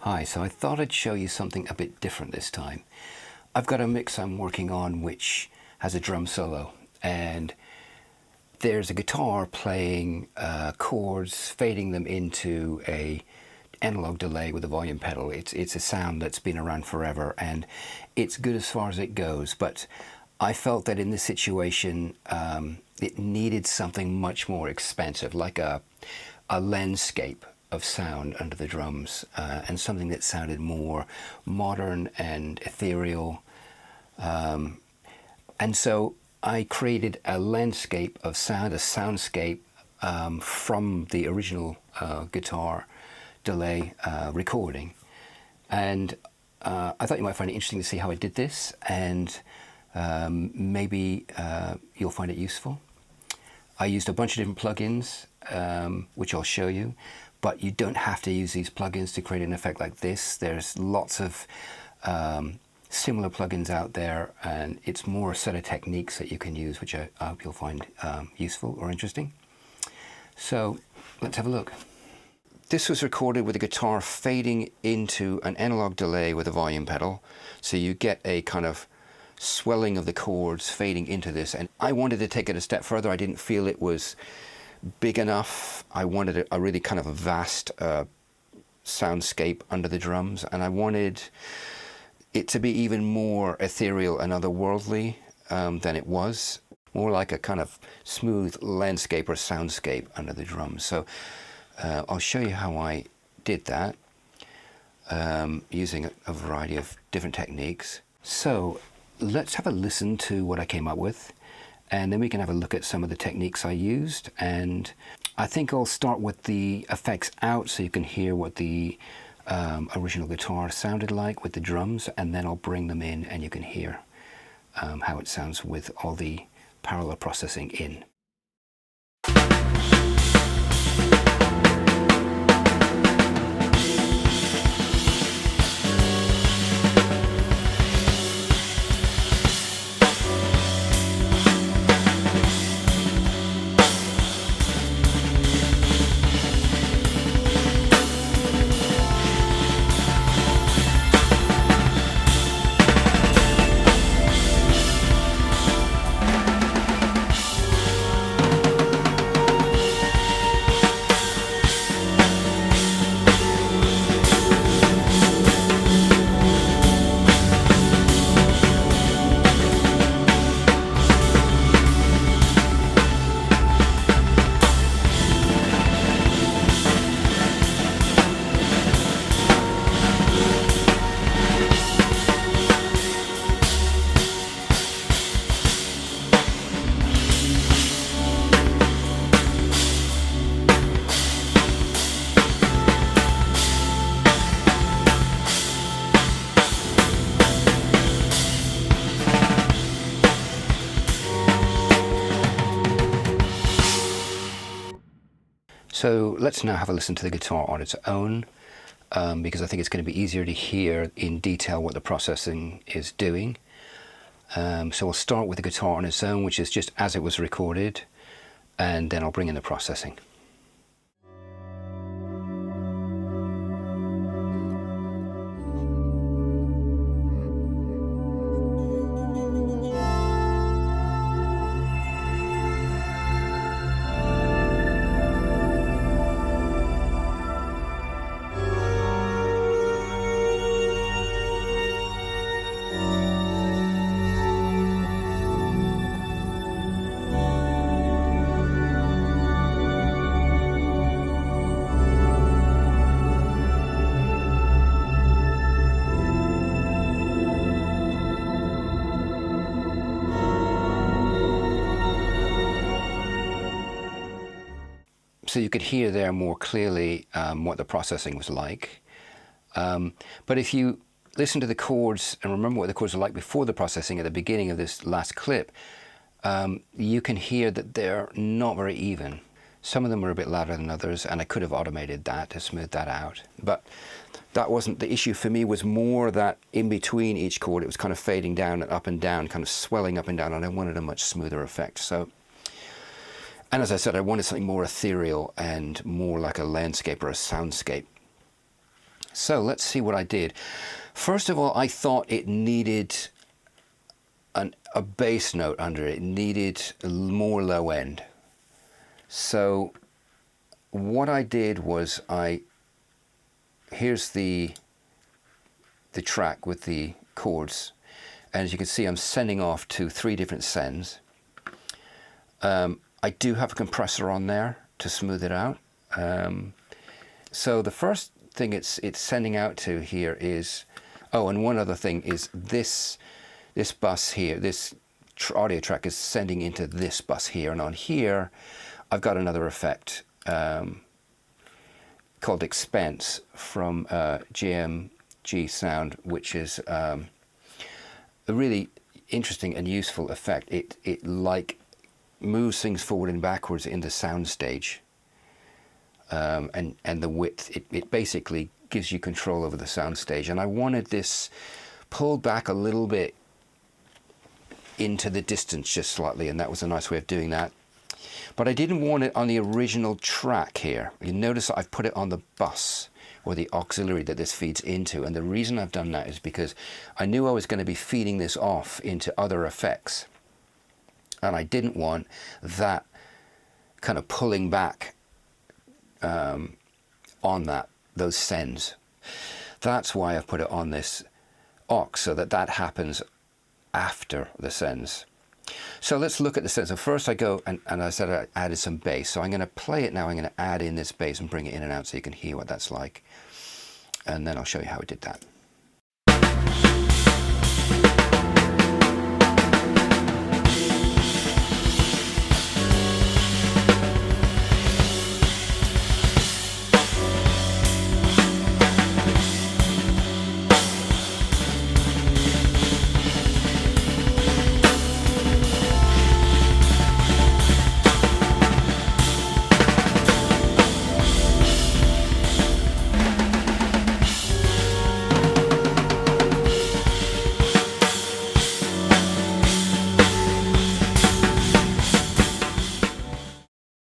Hi, so I thought I'd show you something a bit different this time. I've got a mix I'm working on which has a drum solo, and there's a guitar playing chords, fading them into a analog delay with a volume pedal. It's a sound that's been around forever, and it's good as far as it goes, but I felt that in this situation it needed something much more expansive, like a landscape of sound under the drums, and something that sounded more modern and ethereal. And so I created a landscape of sound, a soundscape from the original guitar delay recording. And I thought you might find it interesting to see how I did this, and maybe you'll find it useful. I used a bunch of different plugins, which I'll show you, but you don't have to use these plugins to create an effect like this. There's lots of similar plugins out there, and it's more a set of techniques that you can use, which I hope you'll find useful or interesting. So let's have a look. This was recorded with the guitar fading into an analog delay with a volume pedal, so you get a kind of swelling of the chords fading into this. And I wanted to take it a step further. I didn't feel it was big enough. I wanted a really kind of a vast soundscape under the drums, and I wanted it to be even more ethereal and otherworldly than it was, more like a kind of smooth landscape or soundscape under the drums. So I'll show you how I did that using a variety of different techniques. So let's have a listen to what I came up with, and then we can have a look at some of the techniques I used. And I think I'll start with the effects out so you can hear what the original guitar sounded like with the drums, and then I'll bring them in and you can hear how it sounds with all the parallel processing in. So let's now have a listen to the guitar on its own, because I think it's going to be easier to hear in detail what the processing is doing. So we'll start with the guitar on its own, which is just as it was recorded, and then I'll bring in the processing. So you could hear there more clearly what the processing was like. But if you listen to the chords and remember what the chords were like before the processing at the beginning of this last clip, you can hear that they're not very even. Some of them were a bit louder than others, and I could have automated that to smooth that out. But that wasn't the issue for me. Was more that in between each chord it was kind of fading down and up and down, kind of swelling up and down, and I wanted a much smoother effect. So, and as I said, I wanted something more ethereal and more like a landscape or a soundscape. So let's see what I did. First of all, I thought it needed a bass note under it. It needed more low end. So what I did was here's the track with the chords, and as you can see, I'm sending off to 3 different sends. I do have a compressor on there to smooth it out. So the first thing it's sending out to here is, oh, and one other thing is this bus here, this audio track is sending into this bus here, and on here I've got another effect called Expanse from JMG Sound, which is a really interesting and useful effect. It like moves things forward and backwards in the sound stage, and the width. It basically gives you control over the sound stage, and I wanted this pulled back a little bit into the distance just slightly, and that was a nice way of doing that. But I didn't want it on the original track here. You notice that I've put it on the bus, or the auxiliary that this feeds into, and the reason I've done that is because I knew I was going to be feeding this off into other effects, and I didn't want that kind of pulling back on those sends. That's why I've put it on this aux, so that happens after the sends. So let's look at the sends. So first I go, and I said I added some bass. So I'm going to play it now. I'm going to add in this bass and bring it in and out so you can hear what that's like. And then I'll show you how I did that.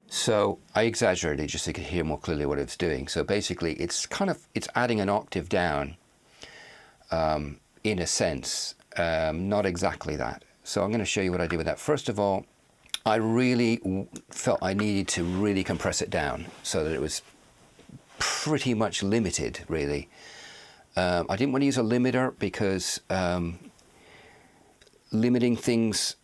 So I exaggerated just so you could hear more clearly what it's doing. So basically it's adding an octave down in a sense, not exactly that. So I'm going to show you what I did with that. First of all, I really felt I needed to really compress it down so that it was pretty much limited, really. I didn't want to use a limiter because limiting things,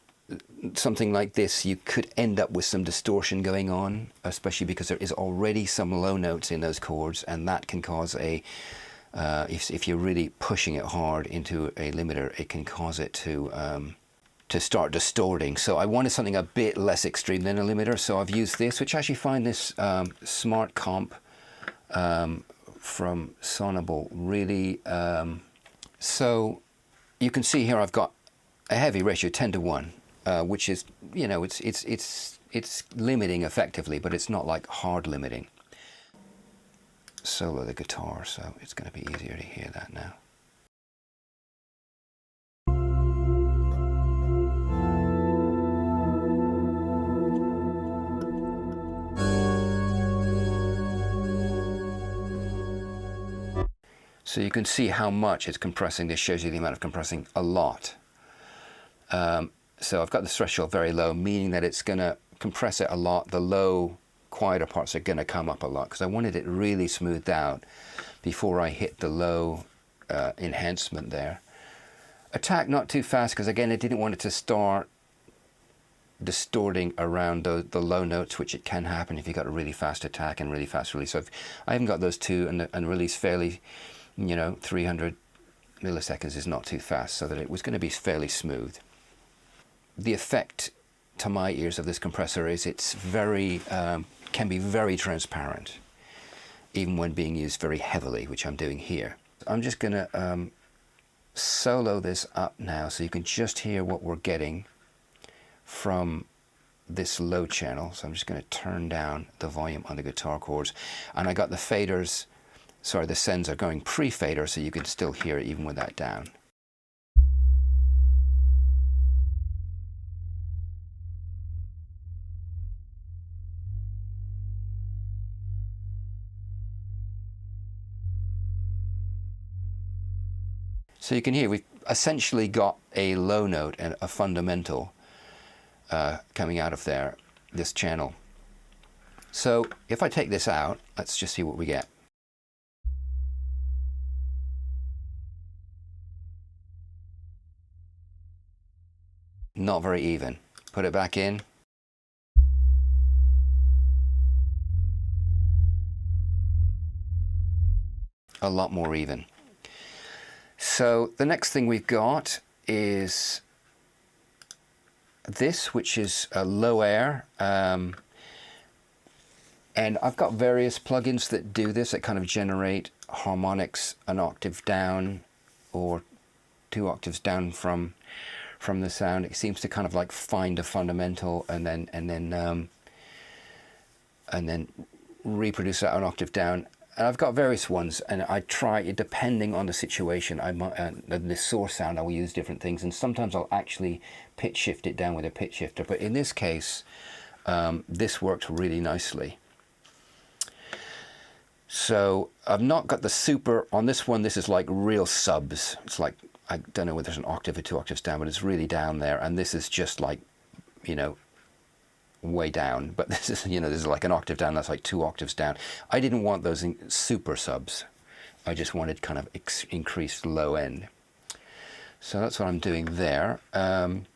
something like this, you could end up with some distortion going on, especially because there is already some low notes in those chords, and that can cause if you're really pushing it hard into a limiter, it can cause it to start distorting. So I wanted something a bit less extreme than a limiter, so I've used this, which I actually find this Smart Comp from Sonable really. So you can see here I've got a heavy ratio, 10:1. Which is, you know, it's limiting effectively, but it's not like hard limiting. Solo the guitar, so it's going to be easier to hear that now. So you can see how much it's compressing. This shows you the amount of compressing, a lot. So I've got the threshold very low, meaning that it's going to compress it a lot. The low, quieter parts are going to come up a lot because I wanted it really smoothed out before I hit the low enhancement there. Attack not too fast because, again, I didn't want it to start distorting around the low notes, which it can happen if you've got a really fast attack and really fast release. So if I haven't got those two and release fairly, you know, 300 milliseconds is not too fast, so that it was going to be fairly smooth. The effect to my ears of this compressor is it's very can be very transparent, even when being used very heavily, which I'm doing here. I'm just going to solo this up now so you can just hear what we're getting from this low channel. So I'm just going to turn down the volume on the guitar chords, and I got the faders, sorry, the sends are going pre-fader, so you can still hear it even with that down. So you can hear we've essentially got a low note and a fundamental coming out of there, this channel. So if I take this out, let's just see what we get. Not very even. Put it back in. A lot more even. So the next thing we've got is this, which is a low air. And I've got various plugins that do this, that kind of generate harmonics an octave down or 2 octaves down from the sound. It seems to kind of like find a fundamental and then reproduce that an octave down. And I've got various ones, and I try, depending on the situation, the source sound, I will use different things, and sometimes I'll actually pitch shift it down with a pitch shifter. But in this case, this works really nicely. So I've not got the super on this one. This is like real subs. It's like, I don't know whether there's an octave or 2 octaves down, but it's really down there. And this is just like, you know, way down. But this is, you know, this is like an octave down. That's like 2 octaves down. I didn't want those super subs. I just wanted kind of increased low end. So that's what I'm doing there. And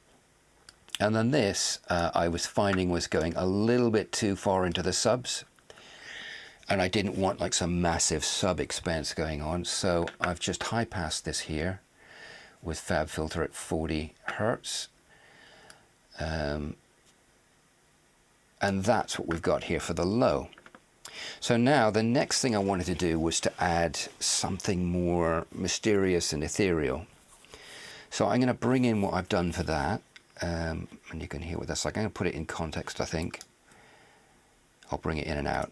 then this, I was finding was going a little bit too far into the subs. And I didn't want like some massive sub expanse going on. So I've just high passed this here with Fab Filter at 40 Hertz. And that's what we've got here for the low. So now the next thing I wanted to do was to add something more mysterious and ethereal. So I'm going to bring in what I've done for that. And you can hear what that's like. I'm going to put it in context, I think. I'll bring it in and out.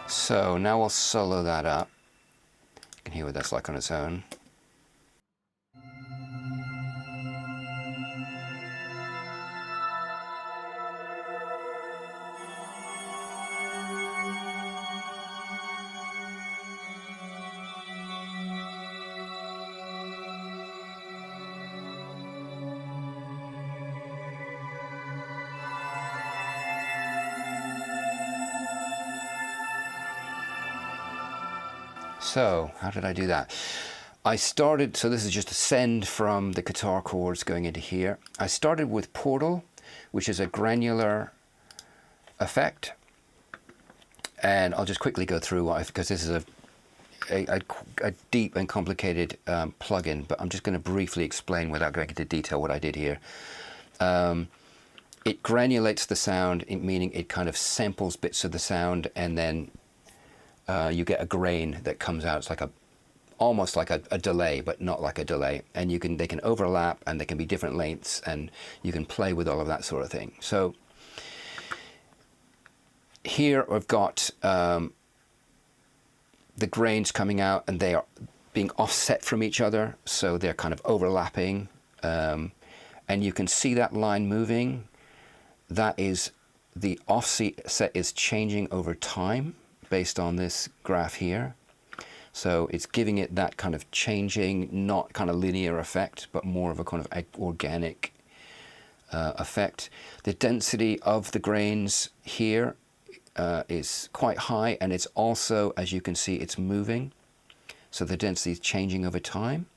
So now we'll solo that up. You can hear what that's like on its own. So how did I do that? I started, so this is just a send from the guitar chords going into here. I started with Portal, which is a granular effect. And I'll just quickly go through what because this is a deep and complicated plugin, but I'm just going to briefly explain without going into detail what I did here. It granulates the sound, meaning it kind of samples bits of the sound, and then you get a grain that comes out. It's like almost like a delay, but not like a delay. And they can overlap, and they can be different lengths, and you can play with all of that sort of thing. So here I've got the grains coming out, and they are being offset from each other, so they're kind of overlapping. And you can see that line moving. That is, the offset is changing over time based on this graph here. So it's giving it that kind of changing, not kind of linear effect, but more of a kind of organic effect. The density of the grains here is quite high, and it's also, as you can see, it's moving. So the density is changing over time,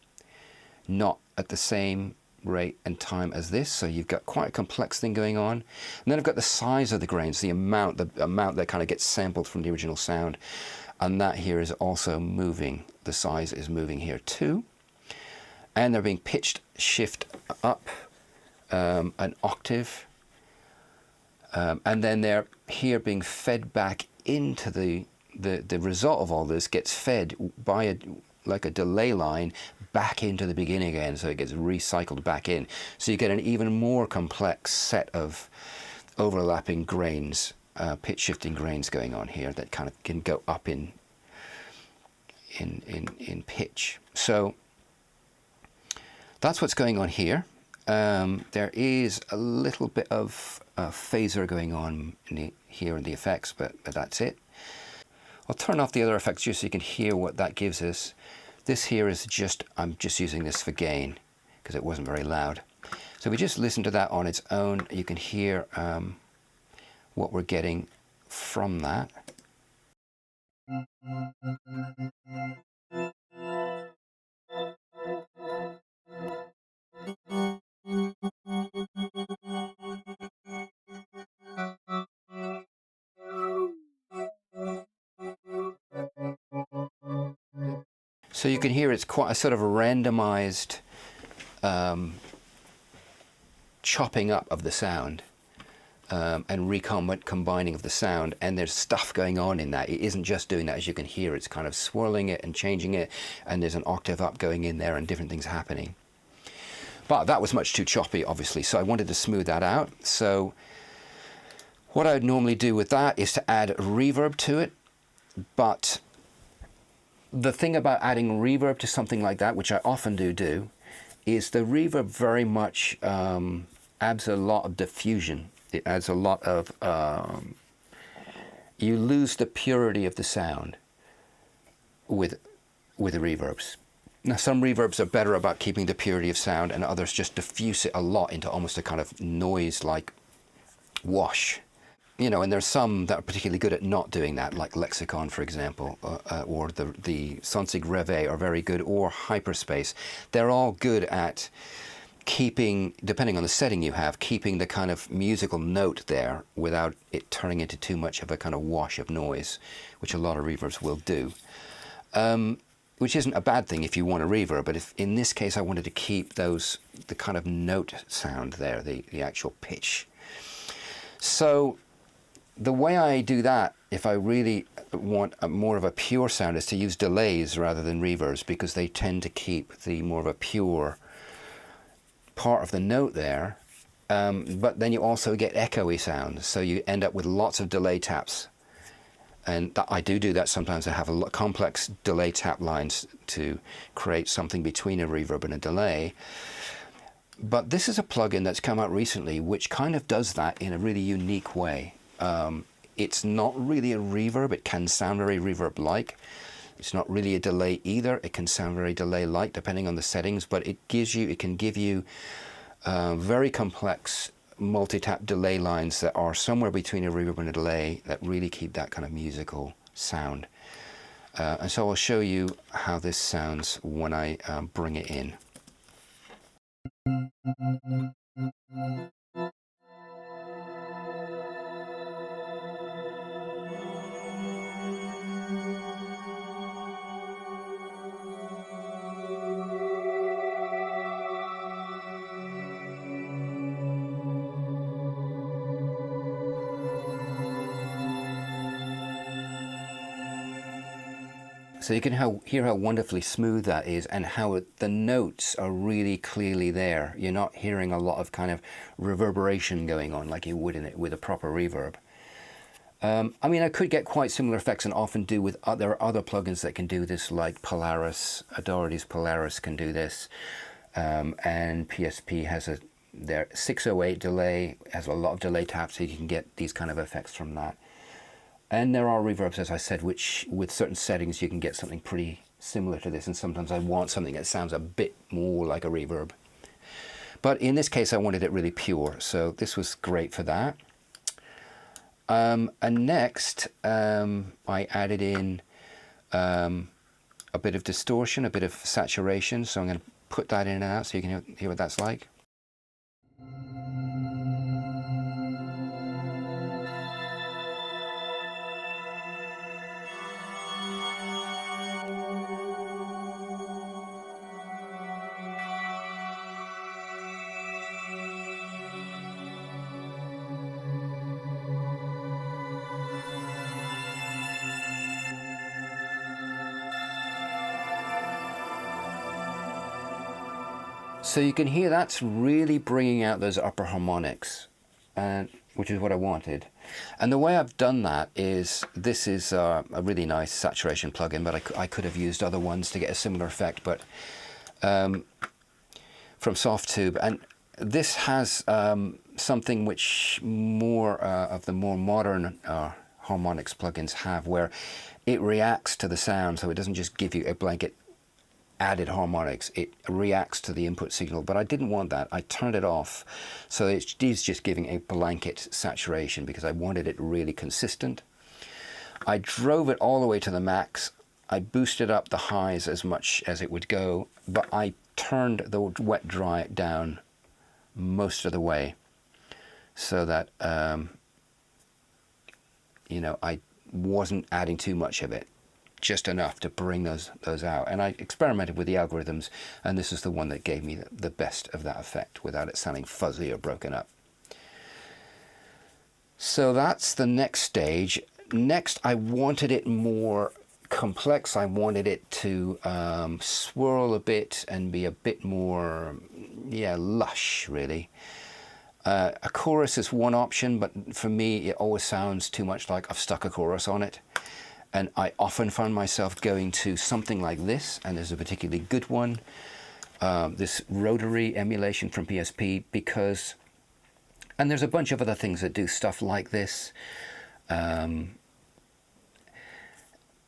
not at the same rate and time as this. So you've got quite a complex thing going on. And then I've got the size of the grains, the amount that kind of gets sampled from the original sound. And that here is also moving. The size is moving here too. And they're being pitched shift up an octave. And then they're here being fed back into the result of all this gets fed by like a delay line back into the beginning again, so it gets recycled back in. So you get an even more complex set of overlapping grains, pitch shifting grains going on here that kind of can go up in pitch. So that's what's going on here. There is a little bit of phaser going on here in the effects, but that's it. I'll turn off the other effects just so you can hear what that gives us. This here is just, I'm just using this for gain because it wasn't very loud. So if we just listen to that on its own, you can hear what we're getting from that. So you can hear it's quite a sort of a randomized chopping up of the sound and recombining of the sound, and there's stuff going on in that. It isn't just doing that, as you can hear. It's kind of swirling it and changing it, and there's an octave up going in there and different things happening. But that was much too choppy, obviously, so I wanted to smooth that out. So what I would normally do with that is to add reverb to it, but the thing about adding reverb to something like that, which I often do, is the reverb very much adds a lot of diffusion. It adds a lot of, you lose the purity of the sound with the reverbs. Now, some reverbs are better about keeping the purity of sound, and others just diffuse it a lot into almost a kind of noise-like wash. You know, and there's some that are particularly good at not doing that, like Lexicon, for example, or the Soundscape Rave are very good, or Hyperspace. They're all good at keeping, depending on the setting you have, keeping the kind of musical note there without it turning into too much of a kind of wash of noise, which a lot of reverbs will do. Which isn't a bad thing if you want a reverb, but if in this case I wanted to keep the kind of note sound there, the actual pitch. So the way I do that, if I really want more of a pure sound, is to use delays rather than reverbs, because they tend to keep the more of a pure part of the note there. But then you also get echoey sounds, so you end up with lots of delay taps. And I do that sometimes. I have a complex delay tap lines to create something between a reverb and a delay. But this is a plugin that's come out recently which kind of does that in a really unique way. It's not really a reverb. It can sound very reverb-like. It's not really a delay either. It can sound very delay-like depending on the settings, but it can give you very complex multi-tap delay lines that are somewhere between a reverb and a delay that really keep that kind of musical sound. And so I'll show you how this sounds when I bring it in. So you can hear how wonderfully smooth that is, and how the notes are really clearly there. You're not hearing a lot of kind of reverberation going on like you would in it with a proper reverb. I mean, I could get quite similar effects, and often do with there are other plugins that can do this, like Polaris. Authority's Polaris can do this, and PSP has their 608 delay, has a lot of delay taps, so you can get these kind of effects from that. And there are reverbs, as I said, which with certain settings you can get something pretty similar to this, and sometimes I want something that sounds a bit more like a reverb. But in this case I wanted it really pure, so this was great for that. And next I added in a bit of distortion, a bit of saturation, so I'm going to put that in and out so you can hear what that's like. So you can hear that's really bringing out those upper harmonics, which is what I wanted. And the way I've done that is, this is a really nice saturation plugin, but I could have used other ones to get a similar effect, but from Softtube. And this has something which more of the more modern harmonics plugins have, where it reacts to the sound, so it doesn't just give you a blanket added harmonics, it reacts to the input signal. But I didn't want that. I turned it off, so it is just giving a blanket saturation because I wanted it really consistent. I drove it all the way to the max. I boosted up the highs as much as it would go, but I turned the wet dry down most of the way, so that you know, I wasn't adding too much of it, just enough to bring those out. And I experimented with the algorithms, and this is the one that gave me the best of that effect without it sounding fuzzy or broken up. So that's the next stage. Next, I wanted it more complex. I wanted it to swirl a bit and be a bit more, yeah, lush, really. A chorus is one option, but for me, it always sounds too much like I've stuck a chorus on it. And I often find myself going to something like this, and there's a particularly good one, this rotary emulation from PSP, because, and there's a bunch of other things that do stuff like this. And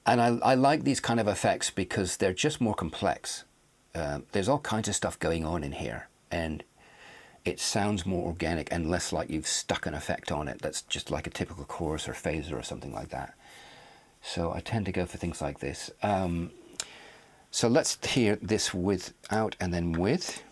I like these kind of effects because they're just more complex. There's all kinds of stuff going on in here, and it sounds more organic and less like you've stuck an effect on it that's just like a typical chorus or phaser or something like that. So I tend to go for things like this. So let's hear this without and then with.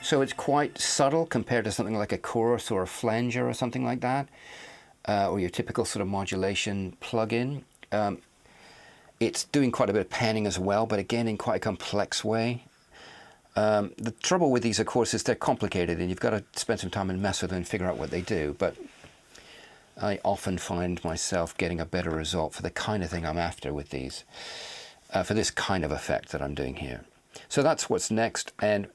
So it's quite subtle compared to something like a chorus or a flanger or something like that, or your typical sort of modulation plugin. It's doing quite a bit of panning as well, but again in quite a complex way. The trouble with these, of course, is they're complicated, and you've got to spend some time and mess with them and figure out what they do. But I often find myself getting a better result for the kind of thing I'm after with these, for this kind of effect that I'm doing here. So that's what's next, and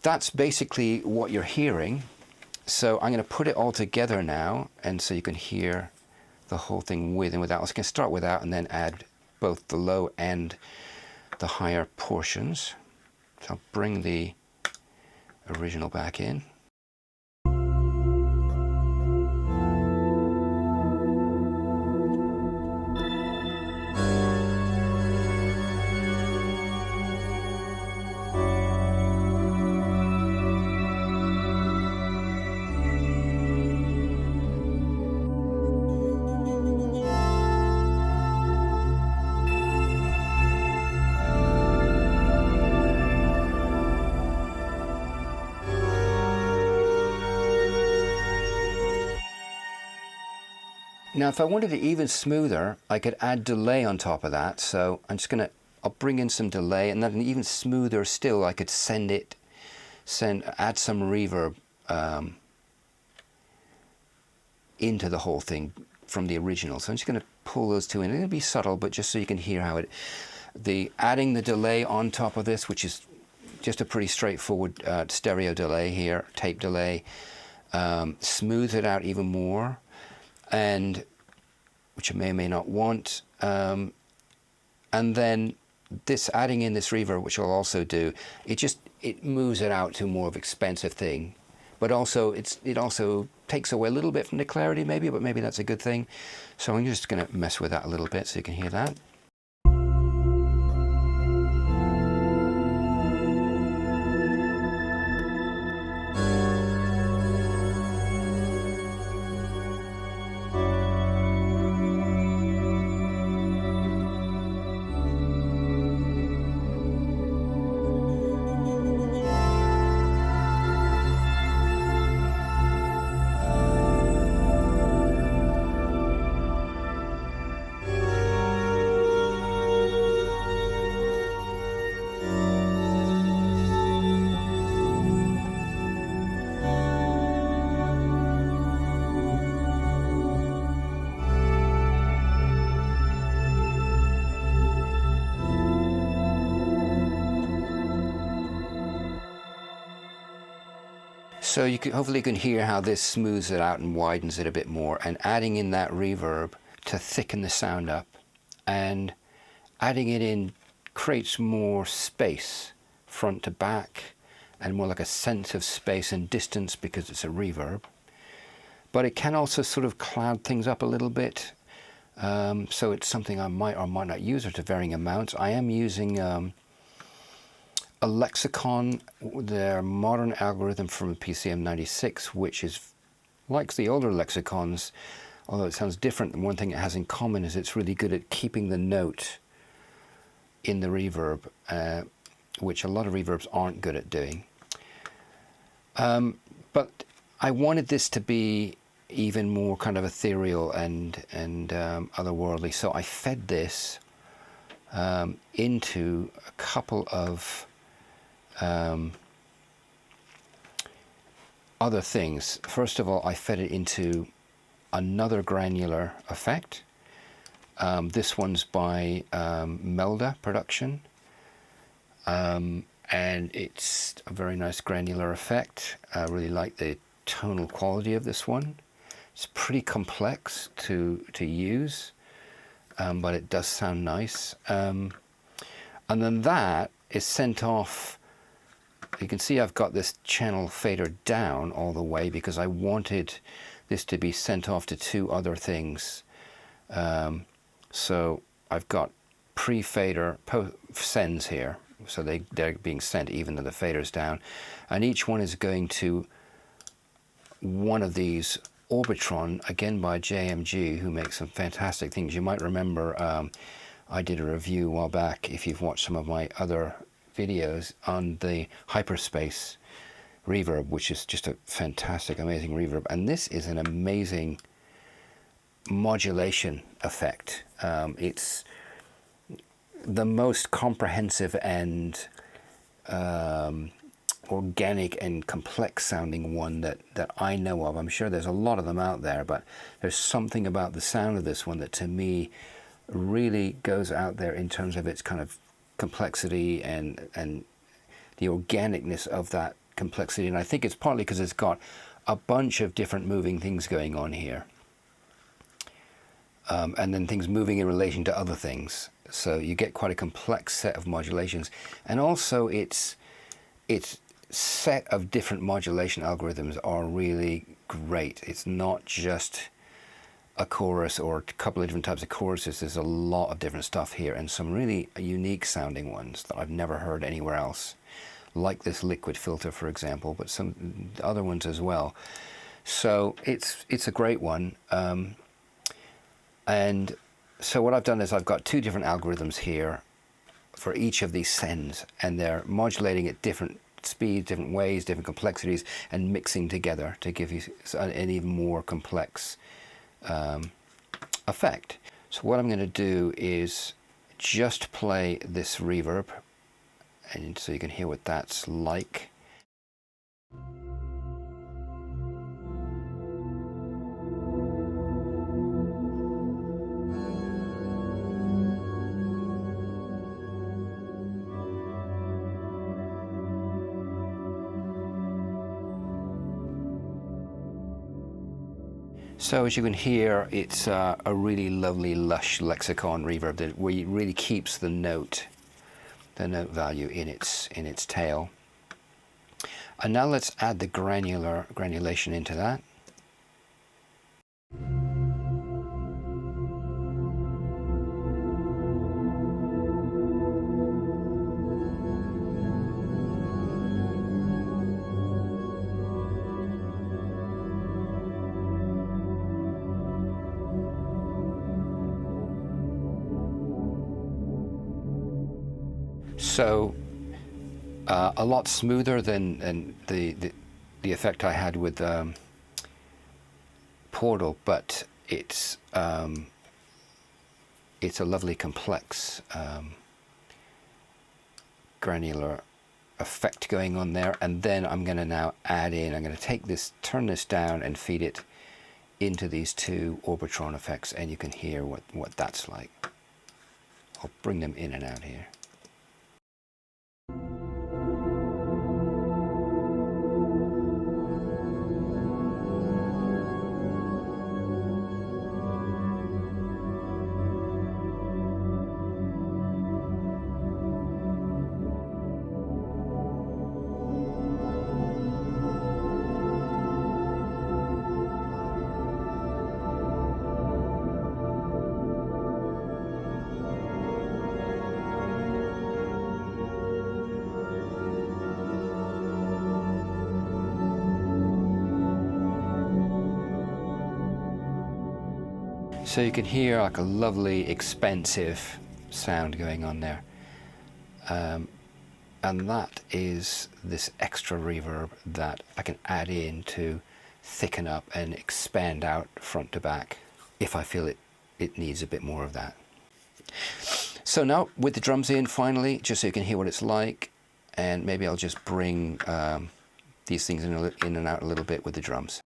that's basically what you're hearing. So I'm going to put it all together now, and so you can hear the whole thing with and without. I was going to start without and then add both the low and the higher portions. So I'll bring the original back in. Now, if I wanted it even smoother, I could add delay on top of that. So I'm just gonna, I'll bring in some delay, and then even smoother still, I could add some reverb into the whole thing from the original. So I'm just gonna pull those two in. It'll be subtle, but just so you can hear how adding the delay on top of this, which is just a pretty straightforward stereo delay here, tape delay, smooth it out even more. And which I may or may not want, and then this adding in this reverb, which I'll also do, it moves it out to more of an expensive thing, but also it also takes away a little bit from the clarity maybe, but maybe that's a good thing. So I'm just going to mess with that a little bit so you can hear that. So you can, hopefully you can hear how this smooths it out and widens it a bit more, and adding in that reverb to thicken the sound up, and adding it in creates more space front to back and more like a sense of space and distance because it's a reverb. But it can also sort of cloud things up a little bit. So it's something I might or might not use, or to varying amounts. I am using a Lexicon, their modern algorithm from PCM 96, which is like the older Lexicons, although it sounds different. And one thing it has in common is it's really good at keeping the note in the reverb, which a lot of reverbs aren't good at doing. But I wanted this to be even more kind of ethereal and otherworldly, so I fed this into a couple of other things. First of all, I fed it into another granular effect. This one's by Melda Production, and it's a very nice granular effect. I really like the tonal quality of this one. It's pretty complex to use, but it does sound nice. And then that is sent off. You can see I've got this channel fader down all the way because I wanted this to be sent off to two other things. So I've got pre-fader sends here, so they're being sent even though the fader's down, and each one is going to one of these Orbitron, again by JMG, who makes some fantastic things. You might remember I did a review a while back, if you've watched some of my other videos, on the Hyperspace reverb, which is just a fantastic, amazing reverb. And this is an amazing modulation effect. It's the most comprehensive and organic and complex sounding one that I know of. I'm sure there's a lot of them out there, but there's something about the sound of this one that to me really goes out there in terms of its kind of complexity and the organicness of that complexity. And I think it's partly because it's got a bunch of different moving things going on here, and then things moving in relation to other things, so you get quite a complex set of modulations. And also its set of different modulation algorithms are really great. It's not just a chorus or a couple of different types of choruses. There's a lot of different stuff here, and some really unique sounding ones that I've never heard anywhere else, like this liquid filter, for example, but some other ones as well. So it's a great one. And so what I've done is I've got two different algorithms here for each of these sends, and they're modulating at different speeds, different ways, different complexities, and mixing together to give you an even more complex effect. So what I'm going to do is just play this reverb, and so you can hear what that's like. So as you can hear, it's a really lovely, lush Lexicon reverb that really keeps the note value in its tail. And now let's add the granulation into that. So a lot smoother than the effect I had with Portal, but it's a lovely complex granular effect going on there. And then I'm going to now add in, I'm going to take this, turn this down and feed it into these two Orbitron effects, and you can hear what that's like. I'll bring them in and out here. So you can hear like a lovely expansive sound going on there. And that is this extra reverb that I can add in to thicken up and expand out front to back if I feel it needs a bit more of that. So now with the drums in finally, just so you can hear what it's like, and maybe I'll just bring these things in and out a little bit with the drums.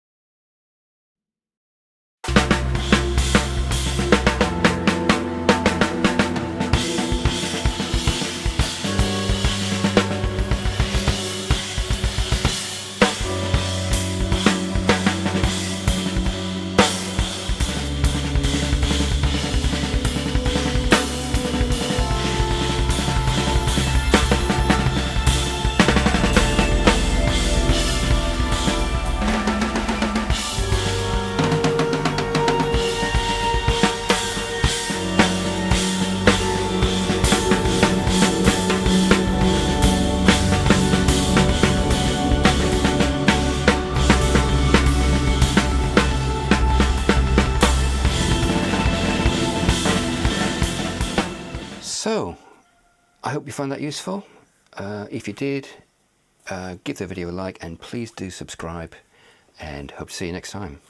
So, I hope you found that useful. If you did, give the video a like and please do subscribe, and hope to see you next time.